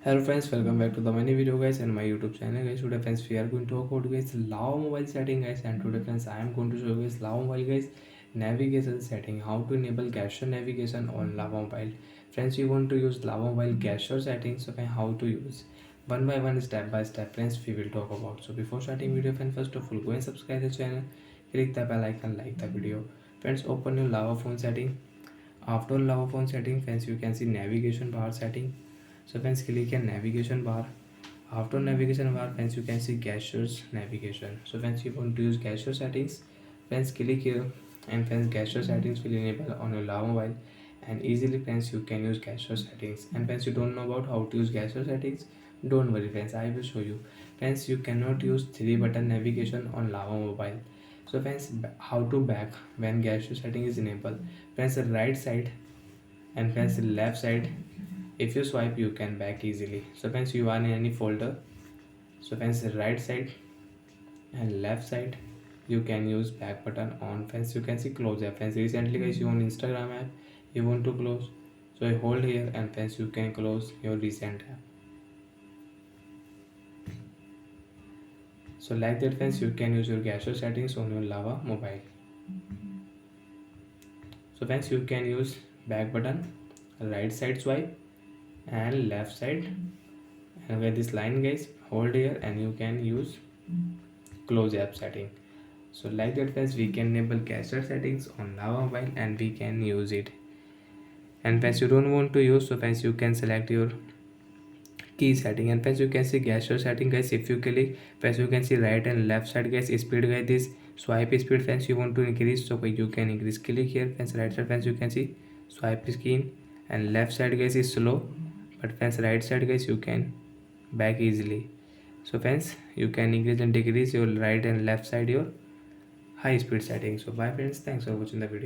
Hello friends, welcome back to the many video guys and my YouTube channel guys. Today friends we are going to talk about guys Lava mobile setting guys, and today friends I am going to show you guys Lava mobile guys navigation setting, how to enable gesture navigation on Lava mobile. Friends, you want to use Lava mobile gesture settings, okay, how to use one by one, step by step friends we will talk about. So before starting video friends, first of all go and subscribe the channel, click the bell icon, like the video. Friends, open your Lava phone setting. After Lava phone setting friends, you can see navigation bar setting. So friends, click on navigation bar. After navigation bar friends, you can see gestures navigation. So friends, you want to use gesture settings, friends click here, and friends gesture settings will enable on your Lava mobile, and easily friends you can use gesture settings. And friends, you don't know about how to use gesture settings, don't worry friends, I will show you. Friends, you cannot use three button navigation on Lava mobile. So friends, how to back when gesture setting is enabled. Friends, the right side and friends the left side, if you swipe you can back easily. So friends, you are in any folder, so friends the right side and left side you can use back button on. Friends, you can see close app. Friends, recently guys you on Instagram app, you want to close, so I hold here and friends you can close your recent app. So like that friends, you can use your gesture settings on your Lava mobile. So friends, you can use back button, right side swipe and left side, and where this line guys hold here and you can use close app setting. So like that friends, we can enable gesture settings on Lava mobile and we can use it. And friends, you don't want to use, so friends you can select your key setting. And friends, you can see gesture setting guys, if you click friends you can see right and left side guys speed guys, this swipe speed friends you want to increase, so you can increase, click here friends. Right side friends you can see swipe screen, and left side guys is slow, but friends right side guys you can back easily. So friends, you can increase and decrease your right and left side your high speed setting. So bye friends, thanks for watching the video.